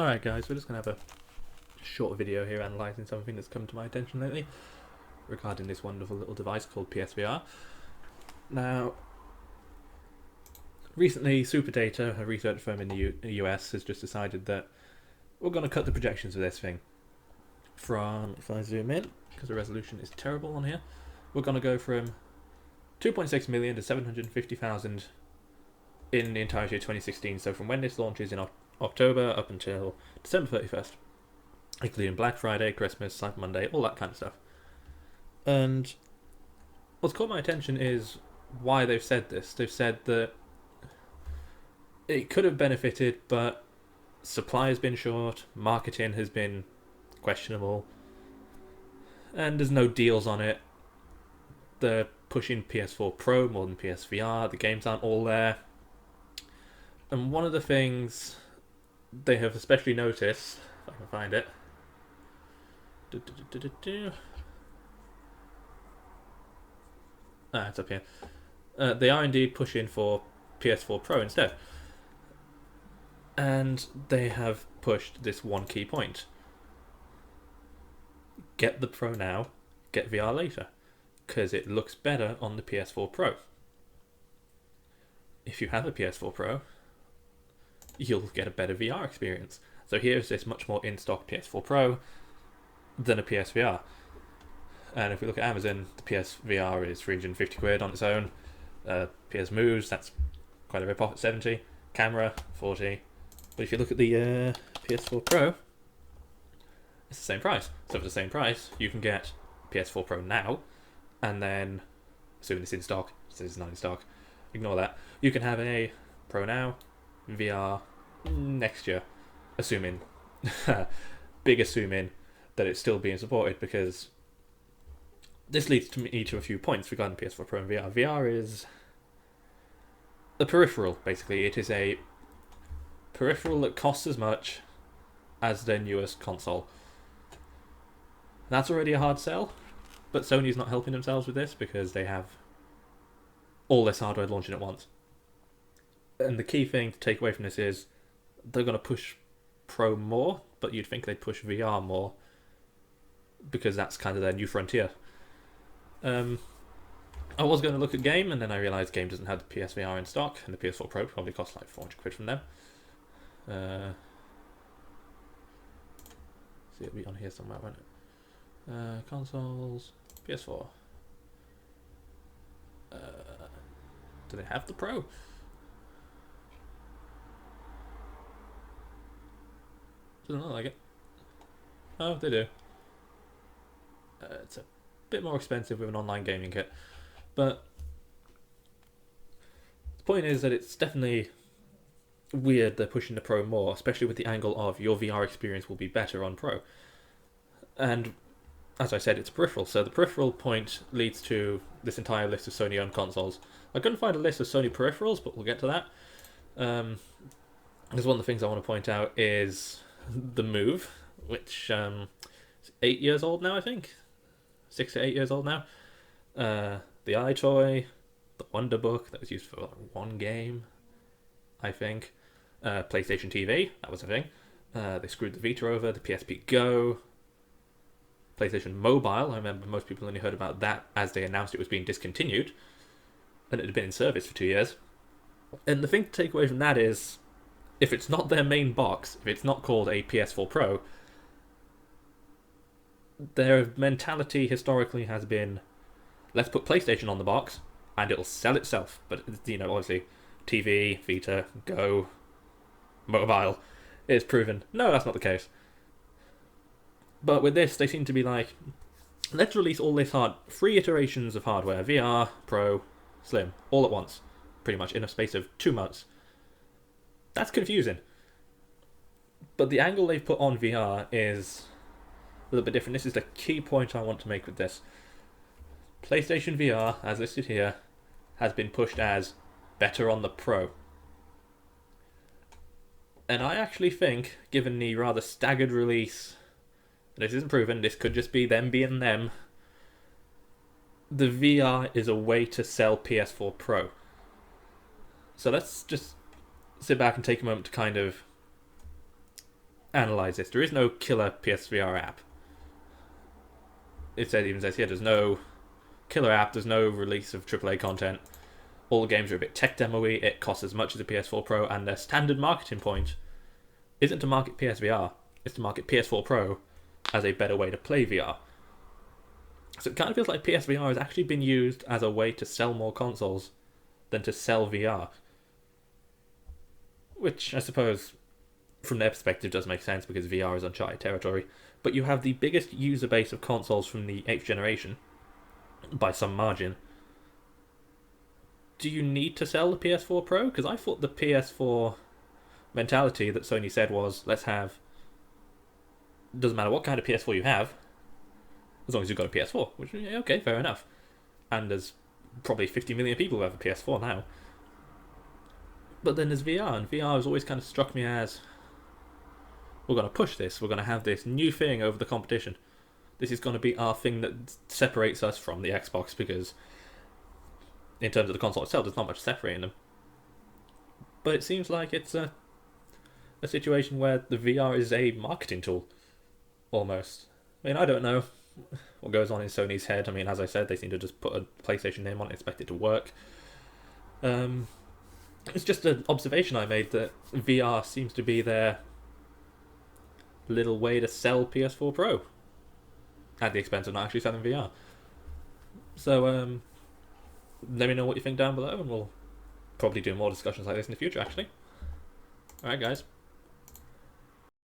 Alright guys, we're just going to have a short video here analysing something that's come to my attention lately regarding this wonderful little device called PSVR. Now, recently Superdata, a research firm in the US, has just decided that we're going to cut the projections of this thing from, if I zoom in, because the resolution is terrible on here, we're going to go from 2.6 million to 750,000 in the entirety of 2016, so from when this launches in October up until December 31st, including Black Friday, Christmas, Cyber Monday, all that kind of stuff. And what's caught my attention is why they've said this. They've said that it could have benefited, but supply has been short, marketing has been questionable, and there's no deals on it. They're pushing PS4 Pro more than PSVR, the games aren't all there. And one of the things they have especially noticed, if I can find it, it's up here. They are indeed pushing for PS4 Pro instead. And they have pushed this one key point. Get the Pro now, get VR later, because it looks better on the PS4 Pro. If you have a PS4 Pro, you'll get a better VR experience. So here's this much more in-stock PS4 Pro than a PSVR. And if we look at Amazon, the PSVR is 350 quid on its own. PS Moves, that's quite a rip off at 70. Camera, 40. But if you look at the PS4 Pro, it's the same price. So for the same price, you can get PS4 Pro now, and then, assuming it's in stock, so it's not in stock, ignore that. You can have a Pro now, VR next year, assuming, big assuming that it's still being supported, because this leads to me to a few points regarding PS4 Pro and VR. VR is a peripheral, basically. It is a peripheral that costs as much as their newest console. That's already a hard sell, but Sony's not helping themselves with this because they have all this hardware launching at once. And the key thing to take away from this is they're going to push Pro more, but you'd think they'd push VR more because that's kind of their new frontier. I was going to look at Game, and then I realised Game doesn't have the PSVR in stock, and the PS4 Pro probably costs like 400 quid from them. See, it'll be on here somewhere, won't it? Consoles, PS4. Do they have the Pro? Doesn't look like it. Oh, they do. It's a bit more expensive with an online gaming kit, but the point is that it's definitely weird they're pushing the Pro more, especially with the angle of your VR experience will be better on Pro. And as I said, it's a peripheral, so the peripheral point leads to this entire list of Sony-owned consoles. I couldn't find a list of Sony peripherals, but we'll get to that. Because one of the things I want to point out is the Move, which is 8 years old now, I think. 6 to 8 years old now. The iToy, the Wonder Book, that was used for one game, I think. PlayStation TV, that was a thing. They screwed the Vita over, the PSP Go. PlayStation Mobile, I remember most people only heard about that as they announced it was being discontinued, and it had been in service for 2 years. And the thing to take away from that is, if it's not their main box, if it's not called a PS4 Pro, their mentality historically has been, let's put PlayStation on the box and it'll sell itself. But, you know, obviously TV, Vita, Go, Mobile is proven, no, that's not the case. But with this, they seem to be like, let's release all this free iterations of hardware, VR, Pro, Slim, all at once, pretty much in a space of 2 months. That's confusing. But the angle they've put on VR is a little bit different. This is the key point I want to make with this. PlayStation VR, as listed here, has been pushed as better on the Pro. And I actually think, given the rather staggered release, this isn't proven, this could just be them being them, the VR is a way to sell PS4 Pro. So let's just sit back and take a moment to kind of analyze this. There is no killer PSVR app. It even says here there's no killer app, there's no release of AAA content. All the games are a bit tech demo-y, it costs as much as a PS4 Pro, and their standard marketing point isn't to market PSVR, it's to market PS4 Pro as a better way to play VR. So it kind of feels like PSVR has actually been used as a way to sell more consoles than to sell VR. Which, I suppose, from their perspective does make sense because VR is uncharted territory. But you have the biggest user base of consoles from the 8th generation, by some margin. Do you need to sell the PS4 Pro? Because I thought the PS4 mentality that Sony said was, let's have... doesn't matter what kind of PS4 you have, as long as you've got a PS4. Which, yeah, okay, fair enough. And there's probably 50 million people who have a PS4 now. But then there's VR, and VR has always kind of struck me as, we're going to push this, we're going to have this new thing over the competition. This is going to be our thing that separates us from the Xbox, because in terms of the console itself, there's not much separating them. But it seems like it's a situation where the VR is a marketing tool, almost. I mean, I don't know what goes on in Sony's head. I mean, as I said, they seem to just put a PlayStation name on it, expect it to work. It's just an observation I made that VR seems to be their little way to sell PS4 Pro at the expense of not actually selling VR. So, let me know what you think down below, and we'll probably do more discussions like this in the future, actually. Alright, guys.